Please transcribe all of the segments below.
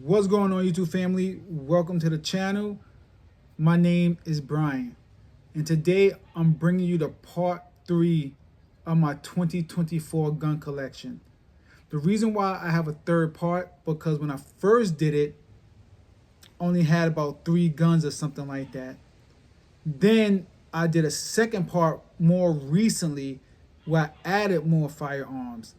What's going on, YouTube family? Welcome to the channel. My name is Brian, and today I'm bringing you the part 3 of my 2024 gun collection. The reason why I have a third part, because when I first did it, I only had about 3 guns or something like that. Then I did a second part more recently where I added more firearms.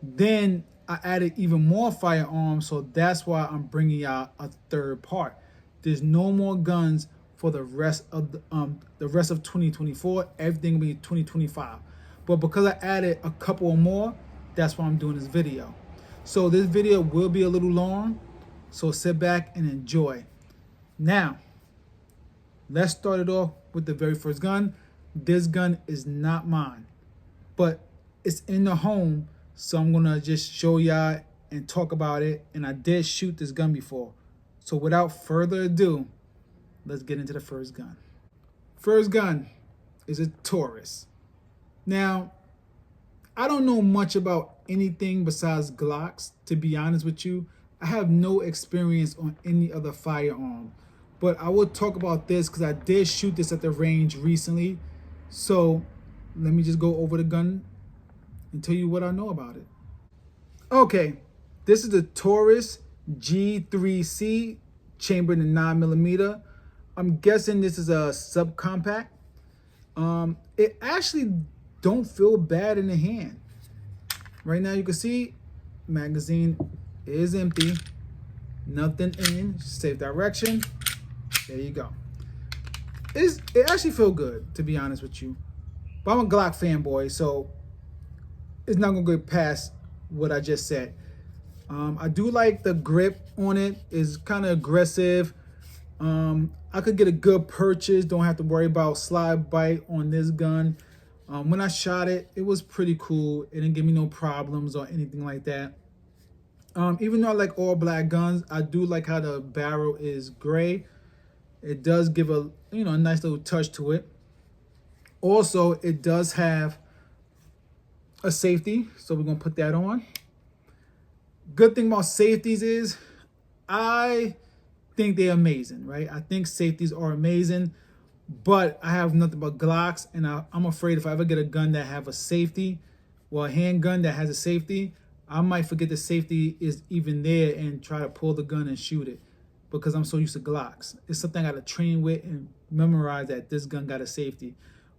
Then I added even more firearms, so that's why I'm bringing out a third part. There's no more guns for the rest of the rest of 2024. Everything will be 2025. But because I added a couple more, that's why I'm doing this video. So this video will be a little long, so sit back and enjoy. Now, let's start it off with the very first gun. This gun is not mine, but it's in the home. So I'm gonna just show y'all and talk about it. And I did shoot this gun before. So without further ado, let's get into the first gun. First gun is a Taurus. Now, I don't know much about anything besides Glocks, to be honest with you. I have no experience on any other firearm. But I will talk about this because I did shoot this at the range recently. So let me just go over the gun and tell you what I know about it. Okay, this is the Taurus G3c, chambered in 9mm. I'm guessing this is a subcompact. It actually don't feel bad in the hand. Right now you can see magazine is empty, nothing in, safe direction. There you go. It actually feel good, to be honest with you. But I'm a Glock fanboy, so it's not gonna get past what I just said. I do like the grip on it. It's kind of aggressive. I could get a good purchase. Don't have to worry about slide bite on this gun. When I shot it, it was pretty cool. It didn't give me no problems or anything like that. Even though I like all black guns, I do like how the barrel is gray. It does give a a nice little touch to it. Also, it does have a safety, so we're gonna put that on. Good thing about safeties is I think they're amazing, right? I think safeties are amazing, but I have nothing but Glocks, and I'm afraid if I ever get a gun that have a safety, well, a handgun that has a safety, I might forget the safety is even there and try to pull the gun and shoot it because I'm so used to Glocks. It's something I gotta train with and memorize that this gun got a safety.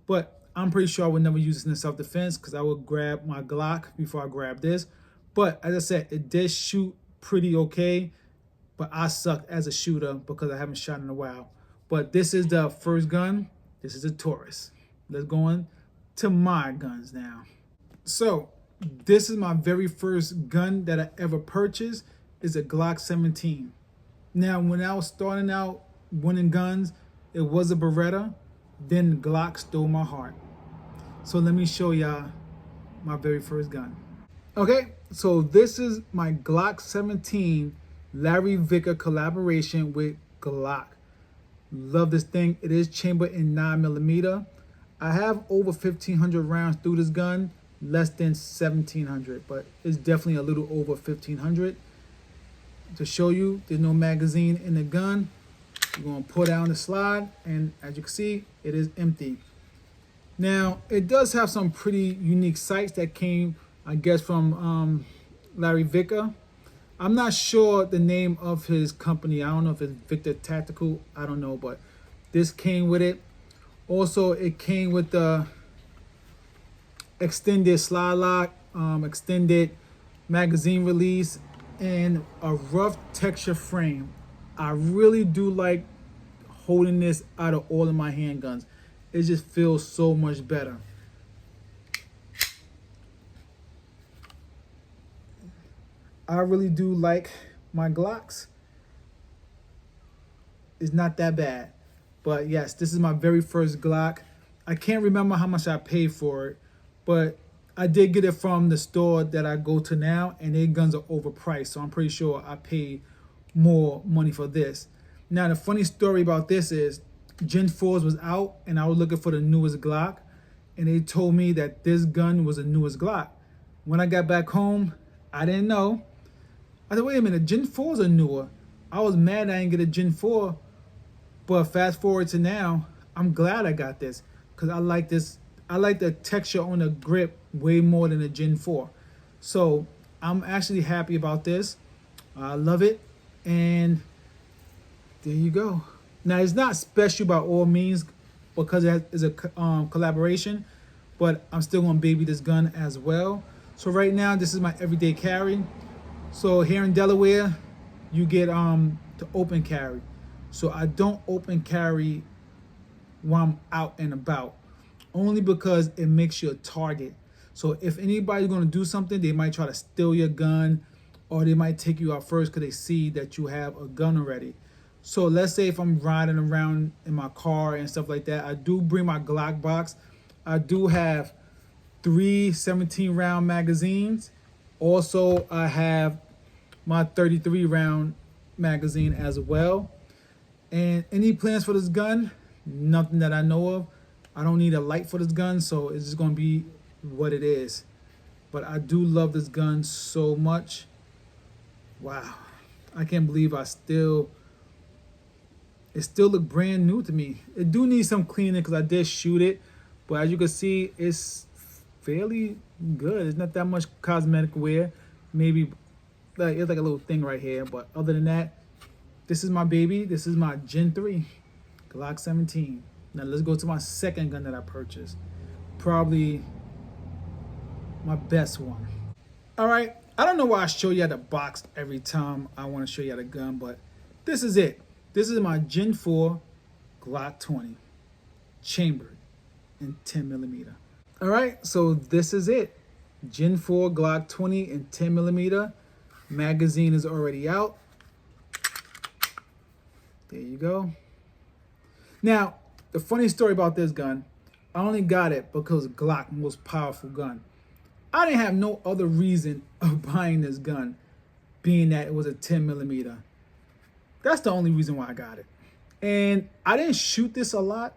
But I'm pretty sure I would never use this in self-defense because I would grab my Glock before I grab this. But as I said, it did shoot pretty okay, but I sucked as a shooter because I haven't shot in a while. But this is the first gun. This is a Taurus. Let's go on to my guns now. So this is my very first gun that I ever purchased. Is a Glock 17. Now, when I was starting out winning guns, it was a Beretta. Then Glock stole my heart. So let me show y'all my very first gun. Okay, so this is my Glock 17 Larry Vicker collaboration with Glock. Love this thing. It is chambered in 9mm. I have over 1,500 rounds through this gun, less than 1,700, but it's definitely a little over 1,500. To show you, there's no magazine in the gun. You're gonna pull down the slide, and as you can see, it is empty. Now, it does have some pretty unique sights that came, I guess, from Larry Vicker. I'm not sure the name of his company. I don't know if it's Victor Tactical. I don't know, but this came with it. Also, it came with the extended slide lock, extended magazine release, and a rough texture frame. I really do like holding this out of all of my handguns. It just feels so much better. I really do like my Glocks. It's not that bad. But yes, this is my very first Glock. I can't remember how much I paid for it, but I did get it from the store that I go to now, and their guns are overpriced. So I'm pretty sure I paid more money for this. Now, the funny story about this is Gen 4s was out, and I was looking for the newest Glock, and they told me that this gun was the newest Glock. When I got back home, I didn't know. I said, wait a minute, Gen 4s are newer. I was mad I didn't get a Gen 4, but fast forward to now, I'm glad I got this because I like this. I like the texture on the grip way more than the Gen 4. So I'm actually happy about this. I love it. And there you go. Now it's not special by all means because it is a collaboration, but I'm still gonna baby this gun as well. So right now this is my everyday carry. So here in Delaware, you get to open carry. So I don't open carry while I'm out and about, only because it makes you a target. So if anybody's gonna do something, they might try to steal your gun, or they might take you out first because they see that you have a gun already. So let's say if I'm riding around in my car and stuff like that, I do bring my Glock box. I do have 3 17-round magazines. Also, I have my 33 round magazine as well. And any plans for this gun? Nothing that I know of. I don't need a light for this gun, so it's just gonna be what it is. But I do love this gun so much. Wow, I can't believe it still look brand new to me. It do need some cleaning because I did shoot it, but as you can see, it's fairly good. It's not that much cosmetic wear. Maybe like it's like a little thing right here, but other than that, this is my baby. This is my Gen 3 Glock 17. Now let's go to my second gun that I purchased. Probably my best one. All right, I don't know why I show you the box every time I want to show you the gun, but this is it. This is my Gen 4 Glock 20, chambered in 10mm. All right, so this is it. Gen 4 Glock 20 in 10mm. Magazine is already out. There you go. Now, the funny story about this gun, I only got it because Glock most powerful gun. I didn't have no other reason of buying this gun, being that it was a 10mm. That's the only reason why I got it. And I didn't shoot this a lot.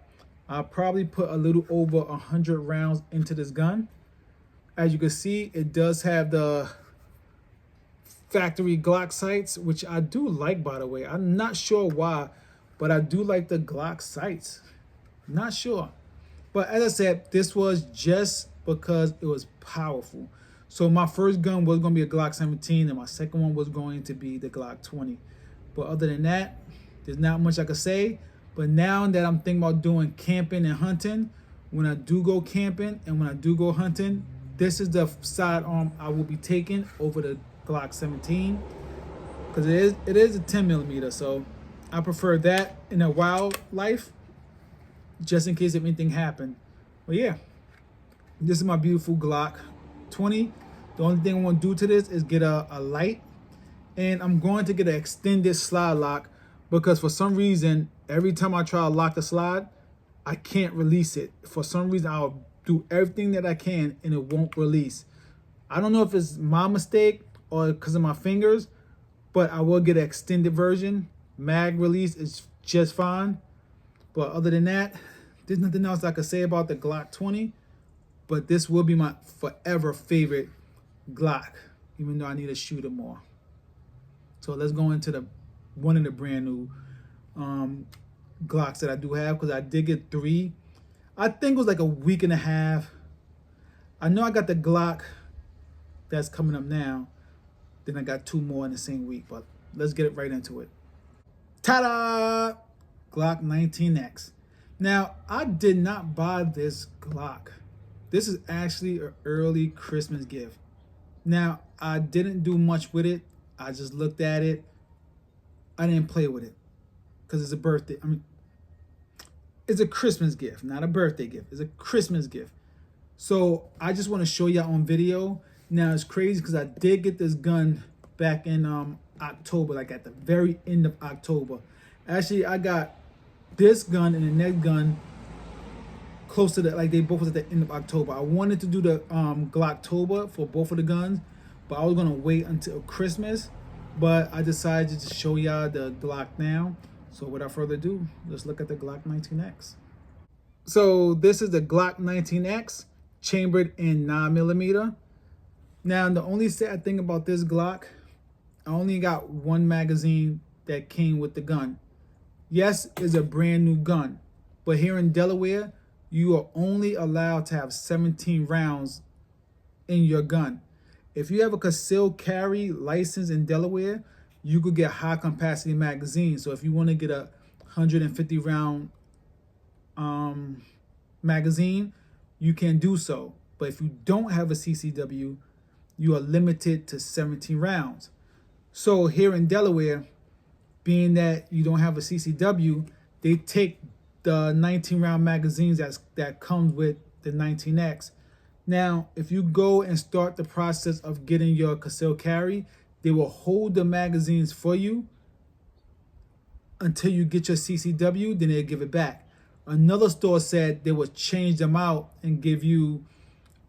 I probably put a little over 100 rounds into this gun. As you can see, it does have the factory Glock sights, which I do like, by the way. I'm not sure why, but I do like the Glock sights. Not sure. But as I said, this was just because it was powerful. So my first gun was going to be a Glock 17, and my second one was going to be the Glock 20. But other than that, there's not much I could say. But now that I'm thinking about doing camping and hunting, when I do go camping and when I do go hunting, this is the sidearm I will be taking over the Glock 17, because it is a 10mm. So I prefer that in a wildlife, just in case if anything happened. But yeah, this is my beautiful Glock 20. The only thing I want to do to this is get a light, and I'm going to get an extended slide lock, because for some reason, every time I try to lock the slide, I can't release it. For some reason, I'll do everything that I can and it won't release. I don't know if it's my mistake or because of my fingers, but I will get an extended version. Mag release is just fine. But other than that, there's nothing else I could say about the Glock 20. But this will be my forever favorite Glock, even though I need to shoot it more. So let's go into one of the brand new Glocks that I do have, because I did get 3. I think it was like a week and a half. I know I got the Glock that's coming up now. Then I got 2 more in the same week, but let's get it right into it. Ta-da! Glock 19X. Now, I did not buy this Glock. This is actually an early Christmas gift. Now, I didn't do much with it. I just looked at it. I didn't play with it because it's a birthday. It's a Christmas gift, not a birthday gift. It's a Christmas gift. So I just want to show y'all on video. Now, it's crazy because I did get this gun back in October, like at the very end of October. Actually, I got this gun and the next gun close to like they both was at the end of October. I wanted to do the Glocktober for both of the guns, but I was gonna wait until Christmas. But I decided to show y'all the Glock now. So without further ado, let's look at the Glock 19X. So this is the Glock 19X, chambered in 9mm. Now the only sad thing about this Glock, I only got 1 magazine that came with the gun. Yes, it's a brand new gun, but here in Delaware, you are only allowed to have 17 rounds in your gun. If you have a concealed carry license in Delaware, you could get high capacity magazines. So if you want to get a 150 round magazine, you can do so. But if you don't have a CCW, you are limited to 17 rounds. So here in Delaware, being that you don't have a CCW, they take the 19 round magazines that comes with the 19X. Now, if you go and start the process of getting your concealed carry, they will hold the magazines for you until you get your CCW, then they'll give it back. Another store said they would change them out and give you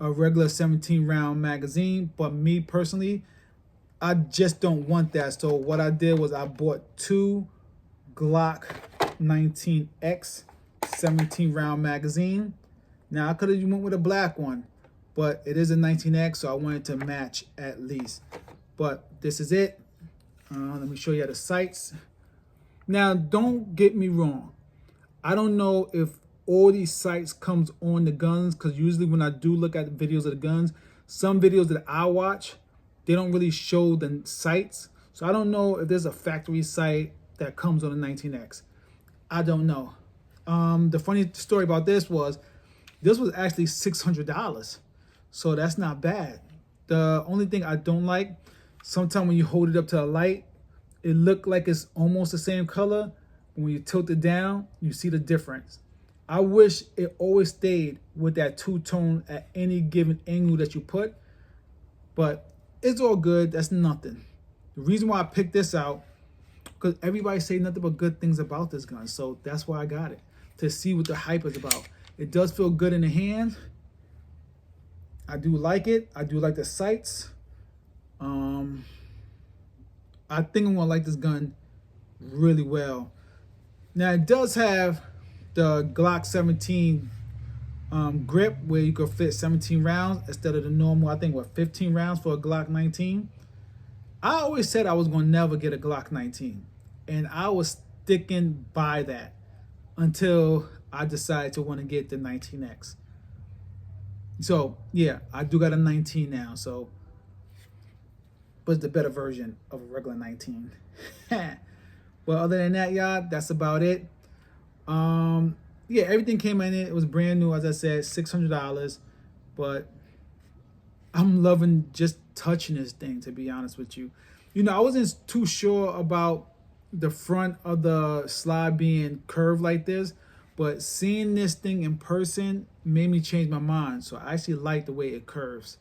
a regular 17 round magazine, but me personally, I just don't want that. So what I did was I bought 2 Glock 19X 17 round magazine. Now I could have went with a black one, but it is a 19X, so I wanted to match at least. But this is it. Let me show you the sights. Now, don't get me wrong. I don't know if all these sights comes on the guns, because usually when I do look at videos of the guns, some videos that I watch, they don't really show the sights. So I don't know if there's a factory sight that comes on the 19X. I don't know. The funny story about this was actually $600. So that's not bad. The only thing I don't like, sometimes when you hold it up to the light, it look like it's almost the same color. When you tilt it down, you see the difference. I wish it always stayed with that two-tone at any given angle that you put, but it's all good. That's nothing. The reason why I picked this out, because everybody say nothing but good things about this gun. So that's why I got it, to see what the hype is about. It does feel good in the hand. I do like it. I do like the sights. I think I'm gonna like this gun really well. Now it does have the Glock 17 grip, where you could fit 17 rounds instead of the normal, I think, what, 15 rounds for a Glock 19. I always said I was gonna never get a Glock 19, and I was sticking by that until I decided to want to get the 19X. So yeah, I do got a 19 now, so, but it's the better version of a regular 19. Well, other than that, y'all, that's about it. Yeah, everything came in it. It was brand new, as I said, $600. But I'm loving just touching this thing, to be honest with you. You know, I wasn't too sure about the front of the slide being curved like this, but seeing this thing in person made me change my mind. So I actually like the way it curves.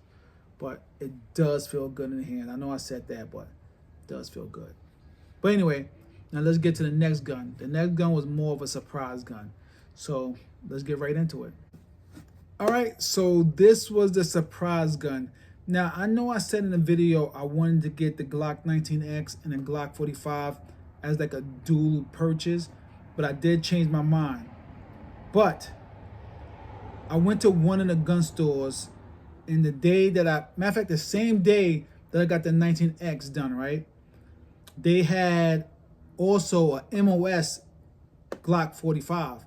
But it does feel good in the hand. I know I said that, but it does feel good. But anyway, now let's get to the next gun. The next gun was more of a surprise gun. So let's get right into it. All right, so this was the surprise gun. Now, I know I said in the video I wanted to get the Glock 19X and the Glock 45 as like a dual purchase, but I did change my mind. But I went to one of the gun stores, and the day that matter of fact, the same day that I got the 19X done, right? They had also a MOS Glock 45,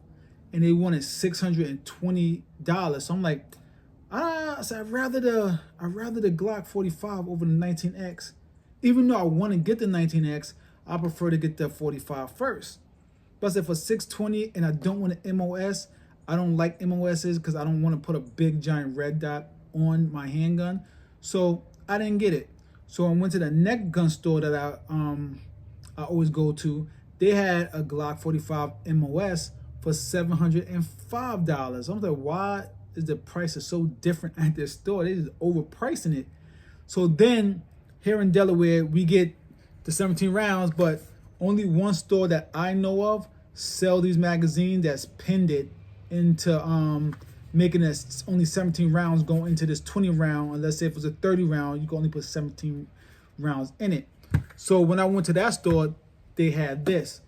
and they wanted $620. So I'm like, so I'd rather the Glock 45 over the 19X. Even though I want to get the 19X, I prefer to get the 45 first. But I said for $620, and I don't want an MOS. I don't like MOSs because I don't want to put a big giant red dot on my handgun. So I didn't get it. So I went to the next gun store that I always go to. They had a Glock 45 MOS for $705. I'm like, why is the price so different at this store? They're just overpricing it. So then here in Delaware, we get the 17 rounds, but only one store that I know of sell these magazines that's pinned it into making this only 17 rounds go into this 20 round. And let's say if it was a 30 round, you can only put 17 rounds in it. So when I went to that store, they had this.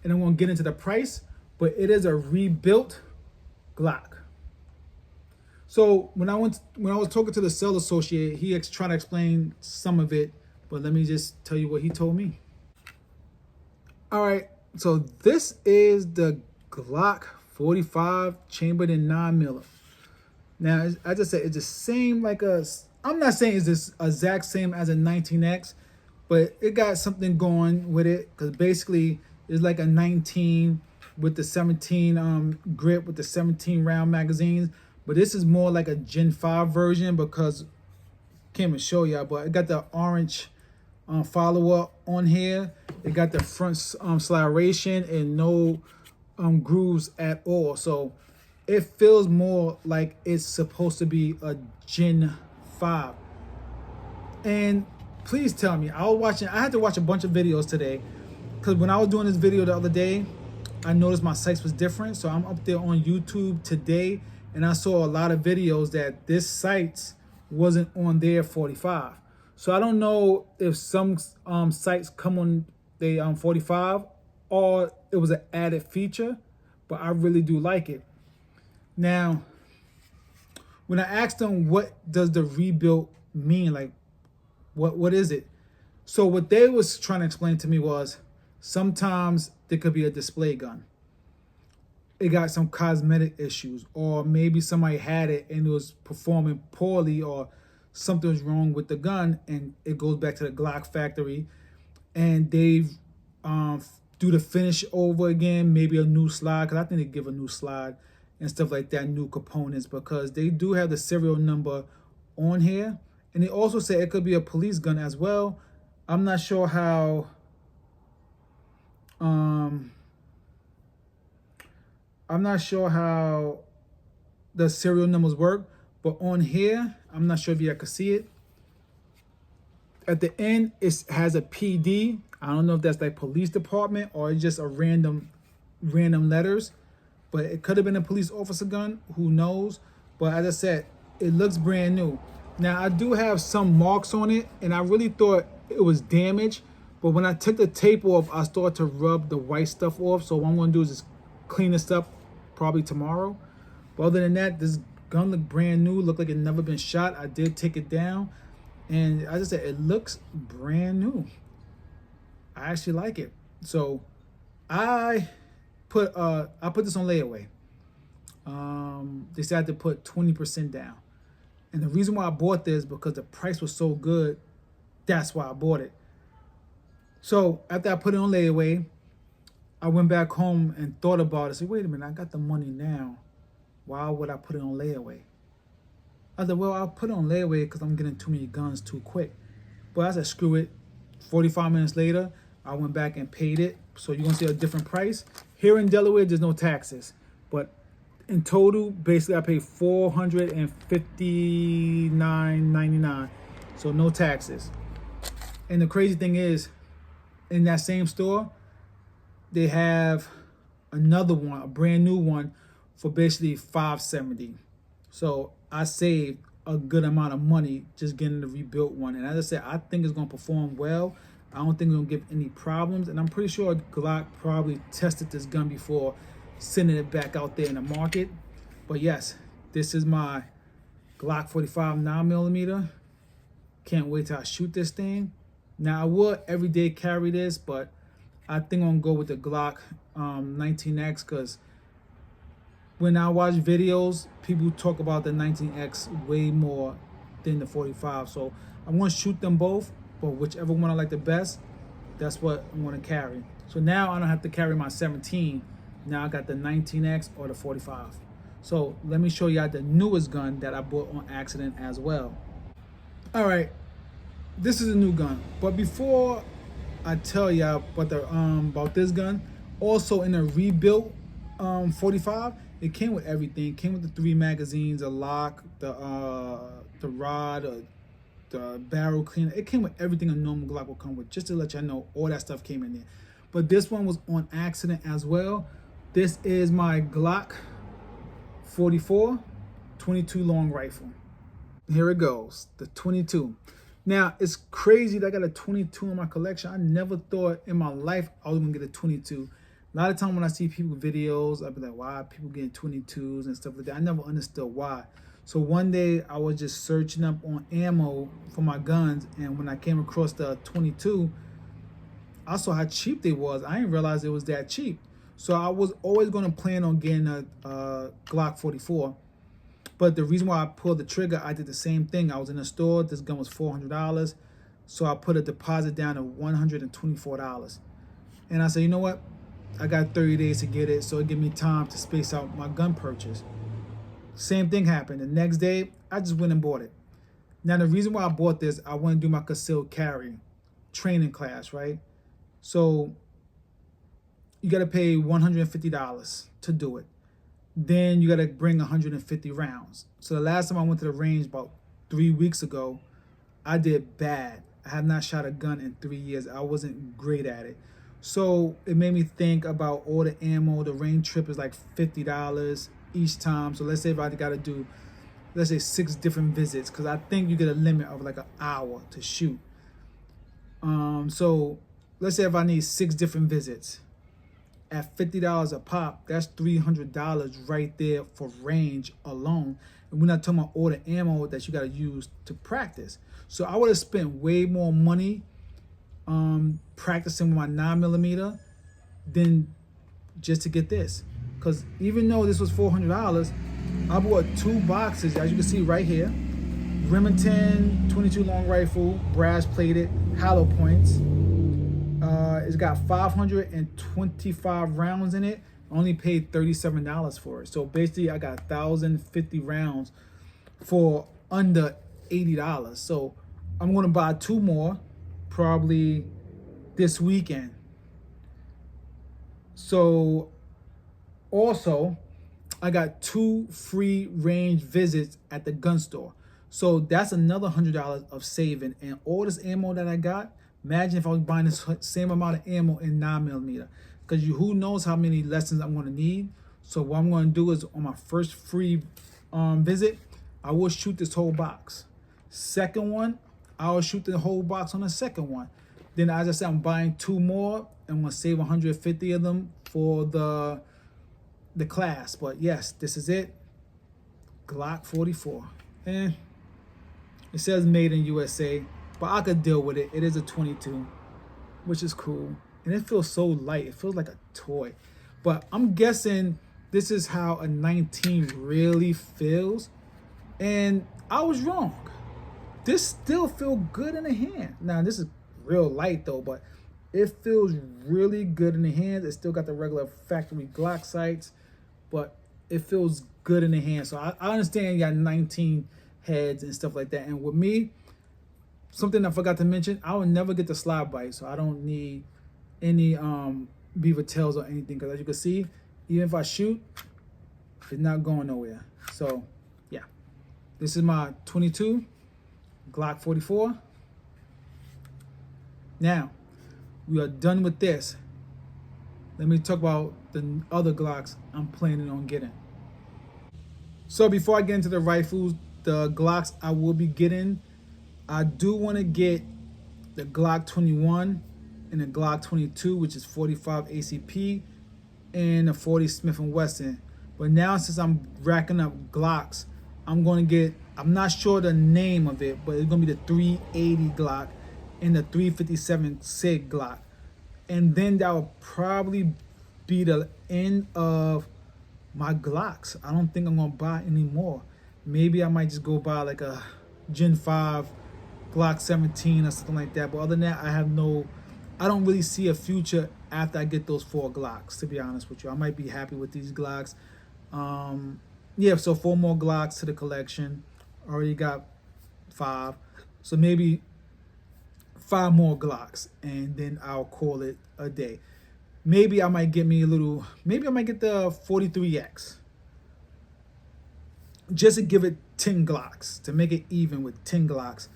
And I'm gonna get into the price, but it is a rebuilt Glock. So when I was talking to the sales associate, he tried to explain some of it, but let me just tell you what he told me. All right, so this is the Glock 45 chambered in 9mm. Now, I just said it's the same like a. I'm not saying it's this exact same as a 19X, but it got something going with it because basically it's like a 19 with the 17 grip with the 17 round magazines. But this is more like a Gen 5 version because can't even show y'all, but it got the orange follower on here. It got the front slidation and no grooves at all. So it feels more like it's supposed to be a Gen 5. And please tell me, I had to watch a bunch of videos today because when I was doing this video the other day, I noticed my sights was different. So I'm up there on YouTube today and I saw a lot of videos that this sights wasn't on their 45. So I don't know if some sites come on the 45 or it was an added feature, but I really do like it. Now, when I asked them what does the rebuild mean, like what is it? So what they was trying to explain to me was sometimes there could be a display gun. It got some cosmetic issues, or maybe somebody had it and it was performing poorly, or something was wrong with the gun, and it goes back to the Glock factory, and they do the finish over again, maybe a new slide, because I think they give a new slide and stuff like that, new components, because they do have the serial number on here, and they also say it could be a police gun as well. I'm not sure how. I'm not sure how the serial numbers work, but on here, I'm not sure if you can see it. At the end, it has a PD. I don't know if that's like police department or it's just a random letters, but it could have been a police officer gun. Who knows? But as I said, it looks brand new. Now I do have some marks on it, and I really thought it was damaged. But when I took the tape off, I started to rub the white stuff off. So what I'm gonna do is just clean this up probably tomorrow. But other than that, this gun looked brand new, looked like it never been shot. I did take it down, and as I said, it looks brand new. I actually like it. So I put this on layaway. They said I had to put 20% down. And the reason why I bought this because the price was so good. That's why I bought it. So after I put it on layaway, I went back home and thought about it. I said, wait a minute, I got the money now. Why would I put it on layaway? I said, well, I'll put it on layaway because I'm getting too many guns too quick. But I said, screw it. 45 minutes later, I went back and paid it. So you're going to see a different price. Here in Delaware, there's no taxes. But in total, basically, I paid $459.99. So no taxes. And the crazy thing is, in that same store, they have another one, a brand new one, for basically $570. So I saved a good amount of money just getting the rebuilt one. And as I said, I think it's going to perform well. I don't think it's going to give any problems. And I'm pretty sure Glock probably tested this gun before sending it back out there in the market. But yes, this is my Glock 45 9mm. Can't wait till I shoot this thing. Now I would every day carry this, but I think I'm going to go with the Glock 19X because when I watch videos, people talk about the 19X way more than the 45. So I'm going to shoot them both, but whichever one I like the best, that's what I'm going to carry. So now I don't have to carry my 17. Now I got the 19X or the 45. So let me show y'all the newest gun that I bought on accident as well. All right, this is a new gun. But before I tell y'all about this gun, also in a rebuilt 45, it came with everything. It came with the 3 magazines, a lock, the rod, the barrel cleaner. It came with everything a normal Glock will come with. Just to let y'all know, all that stuff came in there. But this one was on accident as well. This is my Glock 44 22 long rifle. Here it goes, the 22. Now, it's crazy that I got a 22 in my collection. I never thought in my life I was gonna get a 22. A lot of time when I see people videos, I'll be like, why are people getting 22s and stuff like that? I never understood why. So one day I was just searching up on ammo for my guns, and when I came across the 22, I saw how cheap they was. I didn't realize it was that cheap. So I was always going to plan on getting a Glock 44. But the reason why I pulled the trigger, I did the same thing. I was in a store. This gun was $400. So I put a deposit down of $124. And I said, you know what? I got 30 days to get it. So it gave me time to space out my gun purchase. Same thing happened. The next day, I just went and bought it. Now, the reason why I bought this, I want to do my concealed carry training class, right? So you got to pay $150 to do it. Then you got to bring 150 rounds. So the last time I went to the range about 3 weeks ago, I did bad. I have not shot a gun in 3 years. I wasn't great at it. So it made me think about all the ammo. The range trip is like $50 each time. So let's say if I got to do, let's say 6 different visits, because I think you get a limit of like an hour to shoot. So let's say if I need 6 different visits at $50 a pop, that's $300 right there for range alone. And we're not talking about all the ammo that you got to use to practice. So I would have spent way more money practicing with my 9mm than just to get this. Because even though this was $400, I bought 2 boxes, as you can see right here. Remington 22 long rifle, brass plated, hollow points. It's got 525 rounds in it. I only paid $37 for it. So basically I got 1,050 rounds for under $80. So I'm gonna buy 2 more probably this weekend. So also I got 2 free range visits at the gun store. So that's another $100 of saving. And all this ammo that I got, imagine if I was buying this same amount of ammo in 9mm. Because who knows how many lessons I'm going to need. So what I'm going to do is on my first free visit, I will shoot this whole box. Second one, I will shoot the whole box on the second one. Then as I said, I'm buying 2 more. And I'm going to save 150 of them for the class. But yes, this is it. Glock 44. And it says made in USA, but I could deal with it. It is a 22, which is cool. And it feels so light. It feels like a toy. But I'm guessing this is how a 19 really feels. And I was wrong. This still feels good in the hand. Now, this is real light though, but it feels really good in the hand. It still got the regular factory Glock sights, but it feels good in the hand. So I understand you got 19 heads and stuff like that. And with me, something I forgot to mention, I will never get the slide bite, so I don't need any beaver tails or anything, because as you can see, even if I shoot, it's not going nowhere. So yeah, this is my 22 Glock 44. Now we are done with this. Let me talk about the other Glocks I'm planning on getting. So before I get into the rifles, the Glocks I will be getting, I do want to get the Glock 21 and the Glock 22, which is 45 ACP, and the 40 Smith & Wesson. But now since I'm racking up Glocks, I'm going to get, I'm not sure the name of it, but it's going to be the 380 Glock and the 357 SIG Glock. And then that will probably be the end of my Glocks. I don't think I'm going to buy any more. Maybe I might just go buy like a Gen 5 Glock 17 or something like that. But other than that, I don't really see a future after I get those 4 Glocks, to be honest with you. I might be happy with these Glocks. Yeah, so 4 more Glocks to the collection. Already got 5. So maybe 5 more Glocks, and then I'll call it a day. Maybe I might get me maybe I might get the 43X. Just to give it 10 Glocks, to make it even with 10 Glocks.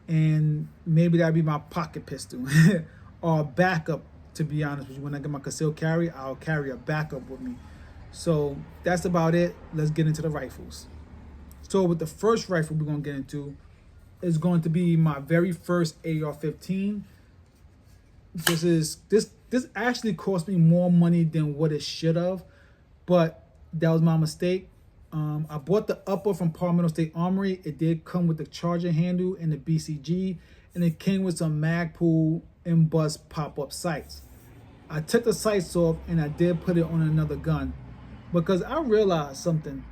And maybe that'd be my pocket pistol or a backup, to be honest with you. When I get my concealed carry, I'll carry a backup with me. So that's about it. Let's get into the rifles. So with the first rifle we're going to get into is going to be my very first AR-15. This actually cost me more money than what it should have, but that was my mistake. I bought the upper from Palmetto State Armory. It did come with the charger handle and the BCG, and it came with some Magpul and bust pop-up sights. I took the sights off and I did put it on another gun because I realized something.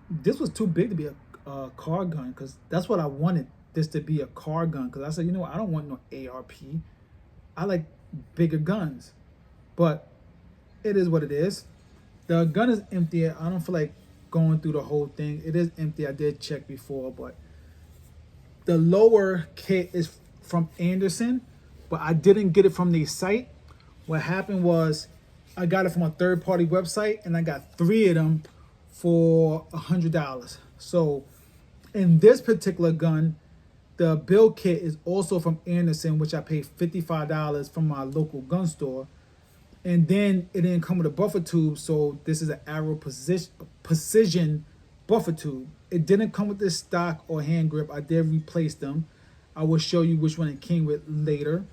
This was too big to be a car gun, because that's what I wanted this to be, a car gun. Because I said, you know what, I don't want no ARP. I like bigger guns. But it is what it is. The gun is empty. I don't feel like going through the whole thing. It is empty. I did check before, but the lower kit is from Anderson, but I didn't get it from the site. What happened was I got it from a third-party website, and I got 3 of them for $100. So in this particular gun, the build kit is also from Anderson, which I paid $55 from my local gun store. And then it didn't come with a buffer tube, so this is an Arrow Precision buffer tube. It didn't come with this stock or hand grip. I did replace them. I will show you which one it came with later.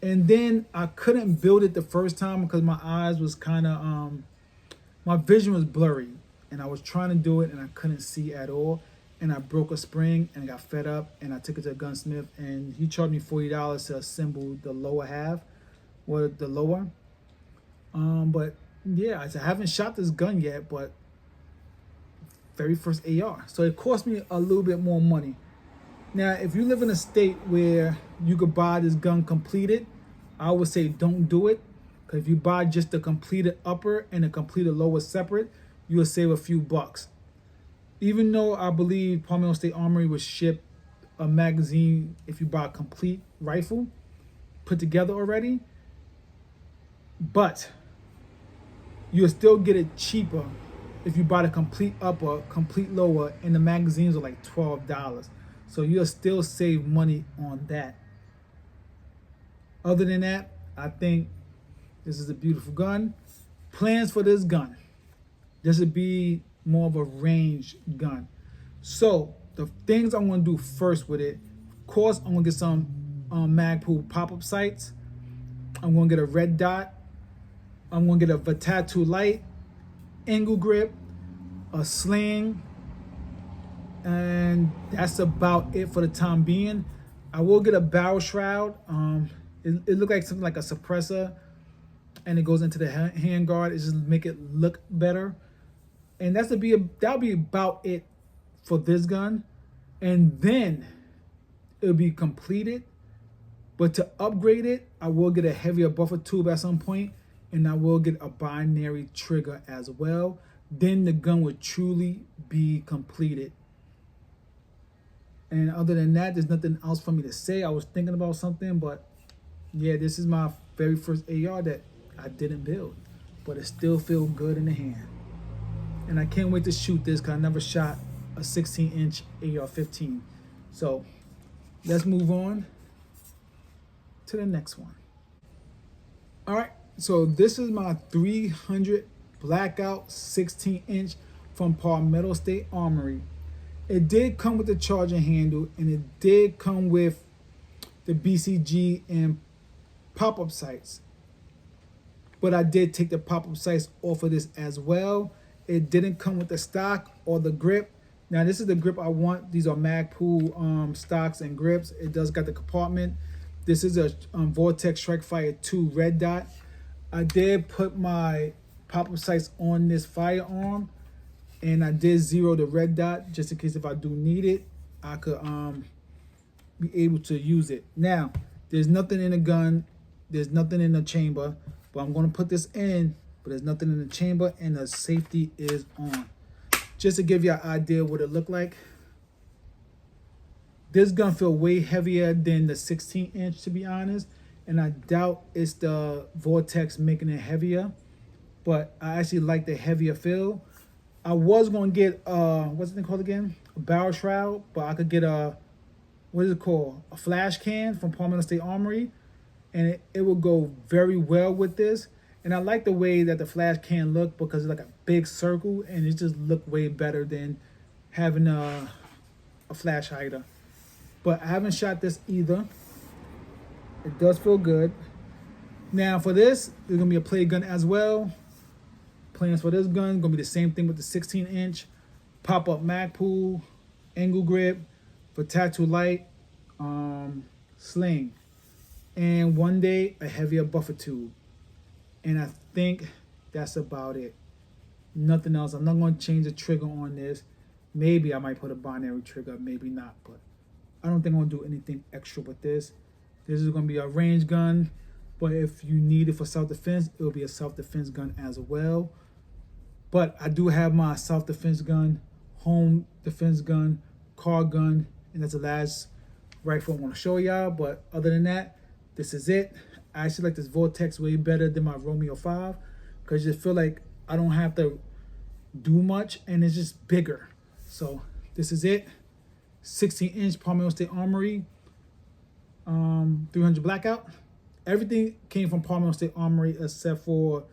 And then I couldn't build it the first time because my eyes was kind of, my vision was blurry. And I was trying to do it and I couldn't see at all. And I broke a spring and got fed up, and I took it to a gunsmith, and he charged me $40 to assemble the lower half, or the lower. But yeah, I haven't shot this gun yet, but very first AR. So it cost me a little bit more money. Now, if you live in a state where you could buy this gun completed, I would say don't do it. Because if you buy just the completed upper and the completed lower separate, you will save a few bucks. Even though I believe Palmetto State Armory would ship a magazine if you buy a complete rifle put together already, but you'll still get it cheaper if you buy the complete upper, complete lower, and the magazines are like $12. So you'll still save money on that. Other than that, I think this is a beautiful gun. Plans for this gun: this would be more of a range gun. So the things I'm going to do first with it, of course, I'm going to get some Magpul pop-up sights. I'm going to get a red dot. I'm going to get a tattoo light, angle grip, a sling, and that's about it for the time being. I will get a barrel shroud. It looked like something like a suppressor, and it goes into the hand guard. It just make it look better. And that'll be about it for this gun. And then it'll be completed. But to upgrade it, I will get a heavier buffer tube at some point, and I will get a binary trigger as well. Then the gun would truly be completed. And other than that, there's nothing else for me to say. I was thinking about something, but yeah, this is my very first AR that I didn't build, but it still feels good in the hand. And I can't wait to shoot this because I never shot a 16-inch AR-15. So let's move on to the next one. All right, so this is my 300 blackout 16-inch from Palmetto State Armory. It did come with the charging handle, and it did come with the BCG and pop-up sights. But I did take the pop-up sights off of this as well. It didn't come with the stock or the grip. Now this is the grip I want. These are Magpul stocks and grips. It does got the compartment. This is a Vortex Strike-Fire 2 red dot. I did put my pop-up sights on this firearm, and I did zero the red dot just in case if I do need it, I could be able to use it. Now, there's nothing in the gun. There's nothing in the chamber, but I'm going to put this in, but there's nothing in the chamber, and the safety is on. Just to give you an idea what it looked like. This gun feels way heavier than the 16-inch, to be honest, and I doubt it's the Vortex making it heavier, but I actually like the heavier feel. I was going to get, what's it called again? A barrel shroud, but I could get a, what is it called? A flash can from Palmetto State Armory, and it will go very well with this. And I like the way that the flash can look because it's like a big circle, and it just look way better than having a flash hider. But I haven't shot this either. It does feel good. Now for this, there's gonna be a play gun as well. Plans for this gun gonna be the same thing with the 16-inch, pop-up Magpul, angle grip, for tattoo light, sling. and one day a heavier buffer tube. And I think that's about it. Nothing else. I'm not going to change the trigger on this. Maybe I might put a binary trigger, maybe not, but I don't think I'm going to do anything extra with this. This is going to be a range gun, but if you need it for self-defense, it will be a self-defense gun as well. But I do have my self-defense gun, home defense gun, car gun, and that's the last rifle I want to show y'all. But other than that, this is it. I actually like this Vortex way better than my Romeo 5 because I just feel like I don't have to do much and it's just bigger. So this is it. 16-inch Palmetto State Armory, 300 blackout. Everything came from Palmetto State Armory except for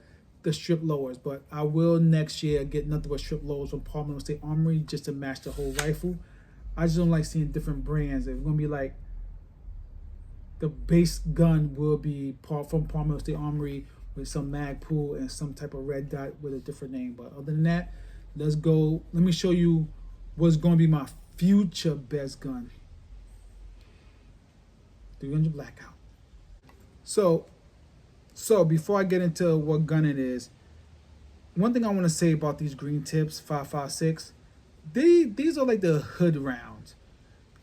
the strip lowers, but I will next year get nothing but strip lowers from Palmetto State Armory just to match the whole rifle. I just don't like seeing different brands. It's gonna be like the base gun will be from Palmetto State Armory with some mag pool and some type of red dot with a different name. But other than that, let's go. Let me show you what's going to be my future best gun. 300 blackout. So before I get into what gun it is, one thing I want to say about these green tips 5.56, these are like the hood rounds.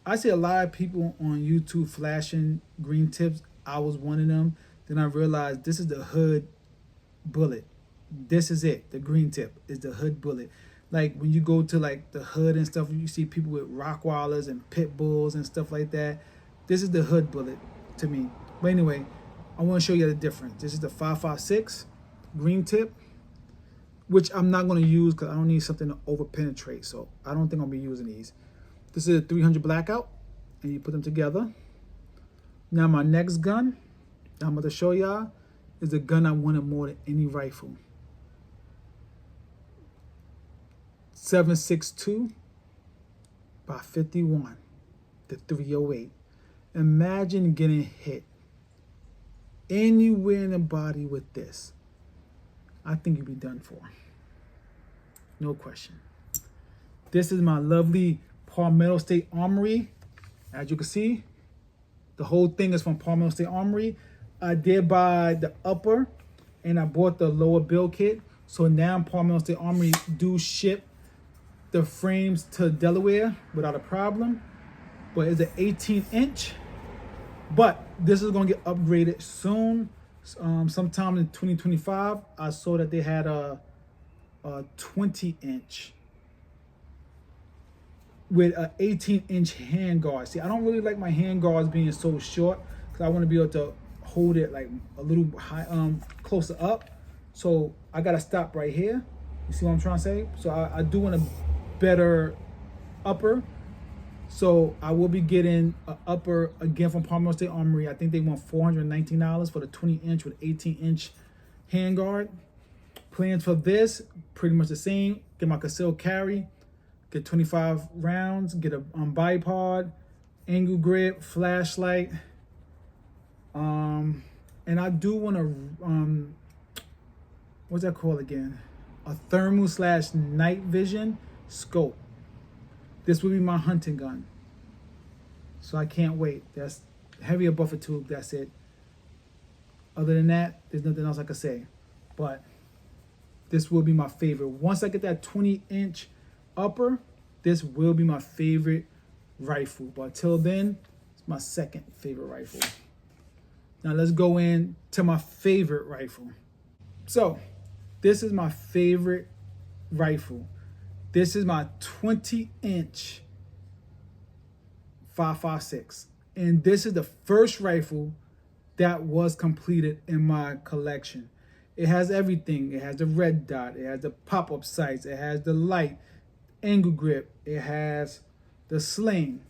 I see a lot of people on YouTube flashing green tips. I was one of them. Then I realized this is the hood bullet. This is it. The green tip is the hood bullet. Like when you go to like the hood and stuff, you see people with Rockwallers and pit bulls and stuff like that. This is the hood bullet to me. But anyway, I want to show you the difference. This is the 5.56 green tip, which I'm not going to use because I don't need something to over penetrate. So I don't think I'll be using these. This is a 300 blackout, and you put them together. Now my next gun that I'm about to show y'all is the gun I wanted more than any rifle. 7.62 by 51, the 308. Imagine getting hit anywhere in the body with this. I think you'd be done for. No question. This is my lovely Palmetto State Armory. As you can see, the whole thing is from Palmetto State Armory. I did buy the upper and I bought the lower build kit. So now Palmetto State Armory do ship the frames to Delaware without a problem. But it's an 18-inch. But this is going to get upgraded soon. Sometime in 2025, I saw that they had a 20-inch with an 18-inch handguard. See, I don't really like my handguards being so short because I want to be able to hold it like a little high, closer up. So I got to stop right here. You see what I'm trying to say? So I do want a better upper. So I will be getting an upper again from Palmetto State Armory. I think they want $419 for the 20-inch with 18-inch handguard. Plans for this, pretty much the same. Get my concealed carry, get 25 rounds, get a bipod, angle grip, flashlight. And I do want to, what's that called again? A thermal / night vision scope. This will be my hunting gun. So I can't wait. That's heavier buffer tube, that's it. Other than that, there's nothing else I can say. But this will be my favorite. Once I get that 20-inch upper, this will be my favorite rifle. But until then, it's my second favorite rifle. Now let's go in to my favorite rifle. So this is my favorite rifle. This is my 20-inch 5.56. And this is the first rifle that was completed in my collection. It has everything. It has the red dot. It has the pop-up sights. It has the light, angle grip. It has the sling.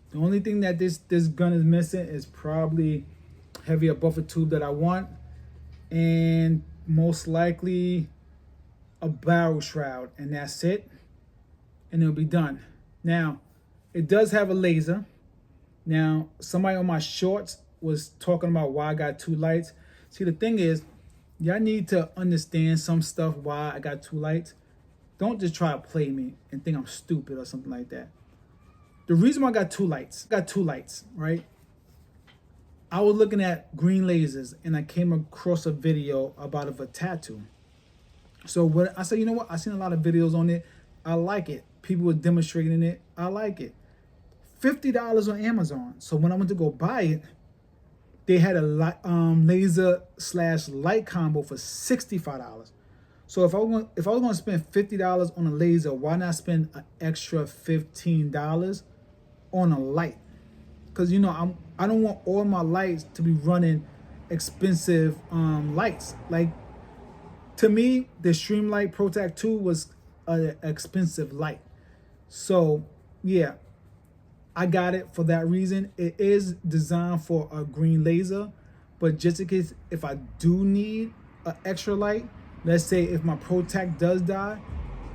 The only thing that this gun is missing is probably heavier buffer tube that I want. And most likely a barrel shroud. And that's it. And it'll be done. Now, it does have a laser. Now, somebody on my shorts was talking about why I got two lights. See, the thing is, y'all need to understand some stuff why I got two lights. Don't just try to play me and think I'm stupid or something like that. The reason why I got two lights, right? I was looking at green lasers and I came across a video about a tattoo. So what I said, you know what? I seen a lot of videos on it. I like it. People were demonstrating it. I like it. $50 on Amazon. So when I went to go buy it, they had a laser / light combo for $65. So if I was going to spend $50 on a laser, why not spend an extra $15 on a light? Because I don't want all my lights to be running expensive lights. Like, to me, the Streamlight ProTac 2 was an expensive light. So yeah, I got it for that reason. It is designed for a green laser, but just in case if I do need an extra light, let's say if my ProTac does die,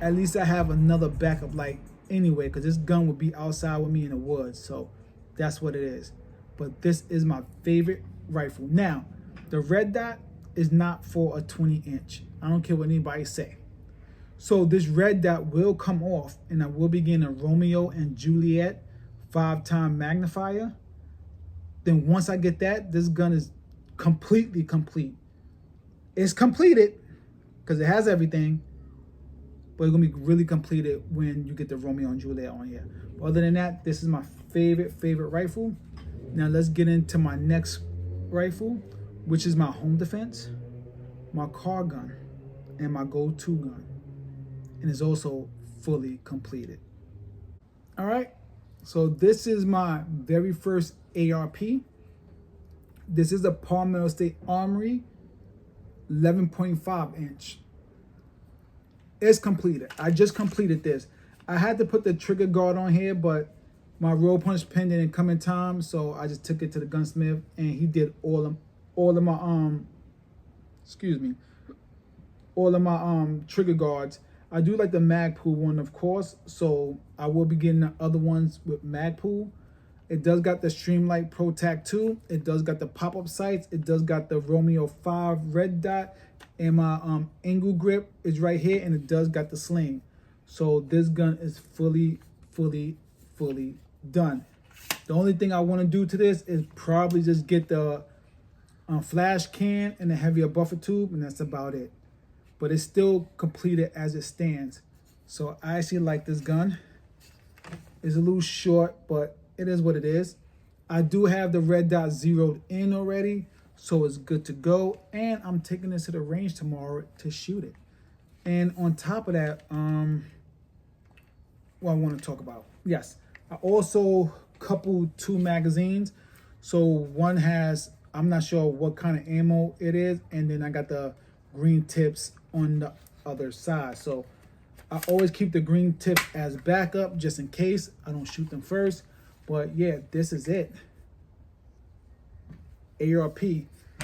at least I have another backup light anyway, because this gun would be outside with me in the woods. So that's what it is. But this is my favorite rifle. Now, the red dot is not for a 20-inch. I don't care what anybody say. So this red dot will come off, and I will be getting a Romeo and Juliet 5-time magnifier. Then once I get that, this gun is completely complete. It's completed because it has everything, but it's gonna be really completed when you get the Romeo and Juliet on here. But other than that, this is my favorite rifle. Now let's get into my next rifle, which is my home defense, my car gun, and my go-to gun. And it's also fully completed. All right, so this is my very first ARP. This is a Palmetto State Armory 11.5 inch. It's completed. I just completed this. I had to put the trigger guard on here, but my roll punch pin didn't come in time, so I just took it to the gunsmith and he did all of my trigger guards. I do like the Magpul one, of course, so I will be getting the other ones with Magpul. It does got the Streamlight ProTac 2. It does got the pop-up sights. It does got the Romeo 5 red dot. And my angle grip is right here, and it does got the sling. So this gun is fully done. The only thing I want to do to this is probably just get the flash can and the heavier buffer tube, and that's about it. But it's still completed as it stands. So I actually like this gun. It's a little short, but it is what it is. I do have the red dot zeroed in already, so it's good to go. And I'm taking this to the range tomorrow to shoot it. And on top of that, what I want to talk about. Yes, I also coupled 2 magazines. So one has, I'm not sure what kind of ammo it is, and then I got the green tips on the other side. So I always keep the green tips as backup just in case I don't shoot them first. But yeah, this is it. ARP.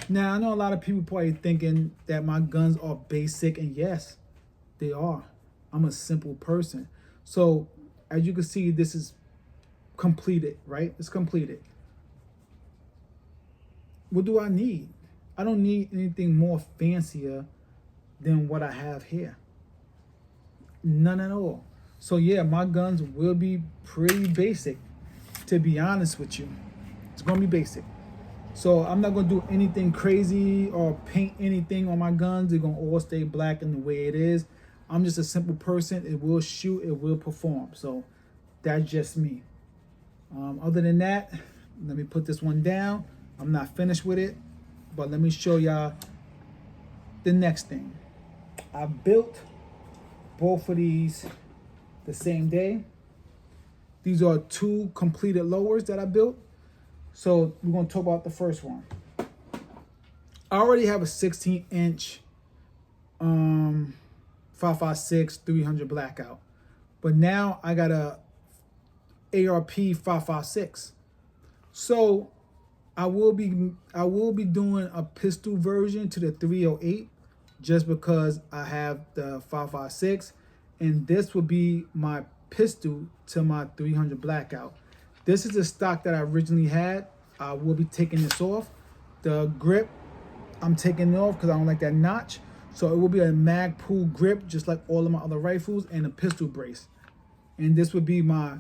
Now I know a lot of people probably thinking that my guns are basic, and yes, they are. I'm a simple person. So as you can see, this is completed, right? It's completed. What do I need? I don't need anything more fancier than what I have here. None at all. So yeah, my guns will be pretty basic, to be honest with you. It's gonna be basic. So I'm not gonna do anything crazy or paint anything on my guns. They're gonna all stay black in the way it is. I'm just a simple person. It will shoot, it will perform. So that's just me. Other than that, let me put this one down. I'm not finished with it, but let me show y'all the next thing. I built both of these the same day. These are 2 completed lowers that I built. So we're gonna talk about the first one. I already have a 16-inch 5.56 300 blackout, but now I got a ARP 5.56. So I will be doing a pistol version to the 308 just because I have the 5.56, and this will be my pistol to my 300 blackout. This is the stock that I originally had. I will be taking this off. The grip, I'm taking it off because I don't like that notch. So it will be a Magpul grip, just like all of my other rifles, and a pistol brace. And this would be my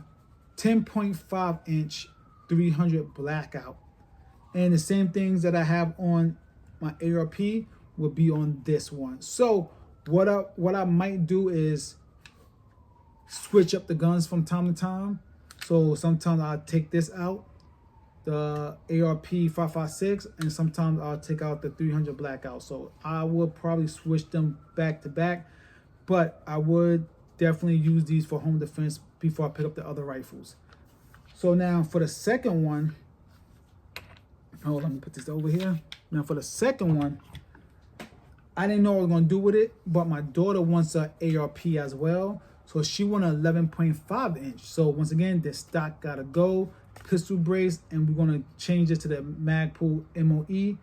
10.5 inch 300 blackout. And the same things that I have on my ARP will be on this one. So what I might do is switch up the guns from time to time. So sometimes I'll take this out, the ARP 5.56, and sometimes I'll take out the 300 blackout. So I will probably switch them back to back, but I would definitely use these for home defense before I pick up the other rifles. So now for the second one, let me put this over here. Now for the second one, I didn't know what I was gonna do with it, but my daughter wants an ARP as well. So she wants an 11.5 inch. So once again, this stock gotta go, pistol brace, and we're gonna change it to the Magpul MOE,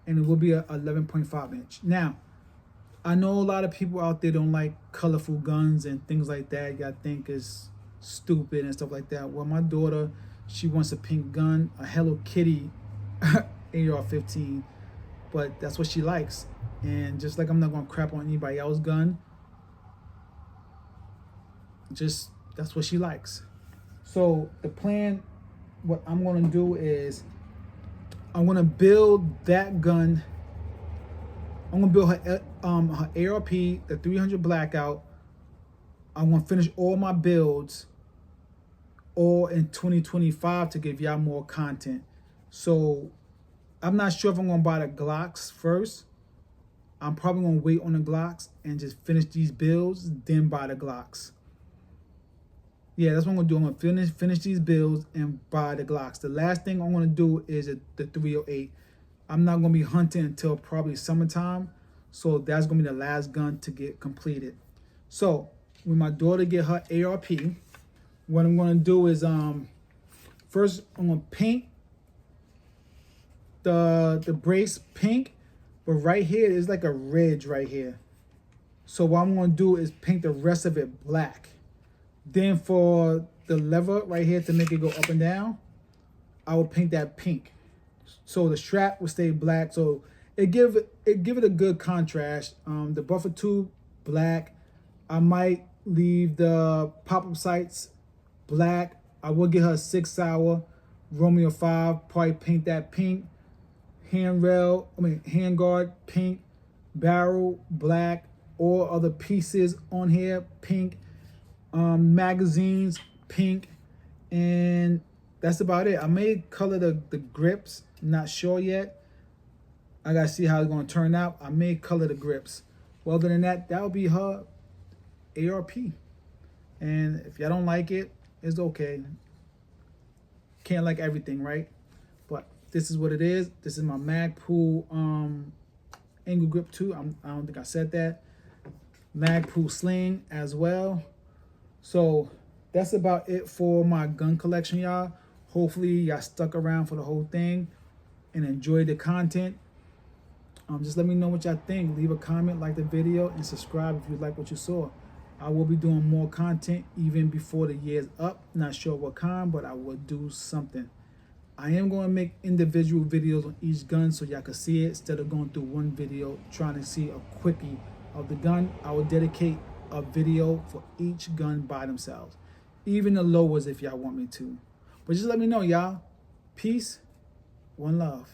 and it will be a 11.5 inch. Now, I know a lot of people out there don't like colorful guns and things like that. Y'all think is stupid and stuff like that. Well, my daughter, she wants a pink gun, a Hello Kitty AR-15, but that's what she likes. And just like I'm not gonna crap on anybody else's gun, just that's what she likes. So the plan, what I'm gonna do is I'm gonna build that gun. I'm gonna build her ARP, the 300 blackout. I'm gonna finish all my builds all in 2025 to give y'all more content. So I'm not sure if I'm gonna buy the Glocks first. I'm probably gonna wait on the Glocks and just finish these builds, then buy the Glocks. Yeah, that's what I'm gonna do. I'm gonna finish these builds and buy the Glocks. The last thing I'm gonna do is the 308. I'm not gonna be hunting until probably summertime, so that's gonna be the last gun to get completed. So when my daughter get her ARP, what I'm gonna do is first I'm gonna paint the brace pink, but right here is like a ridge right here. So what I'm gonna do is paint the rest of it black. Then for the lever right here to make it go up and down, I will paint that pink. So the strap will stay black. So it give it a good contrast. The buffer tube black. I might leave the pop-up sights black. I will get her a 6 hour Romeo 5. Probably paint that pink. Handguard pink. Barrel black. All other pieces on here pink. Magazines pink, and that's about it. I may color the grips, not sure yet. I gotta see how it's gonna turn out. I may color the grips. Well, other than that, that will be her ARP. And if y'all don't like it, it's okay. Can't like everything, right? But this is what it is. This is my Magpul angle grip too. I don't think I said that. Magpul sling as well. So that's about it for my gun collection, y'all. Hopefully y'all stuck around for the whole thing and enjoyed the content. Just let me know what y'all think. Leave a comment, like the video, and subscribe if you like what you saw. I will be doing more content even before the year's up. Not sure what kind, but I will do something. I am going to make individual videos on each gun so y'all can see it instead of going through one video trying to see a quickie of the gun. I will dedicate a video for each gun by themselves, even the lowers if y'all want me to. But just let me know, y'all. Peace, one love.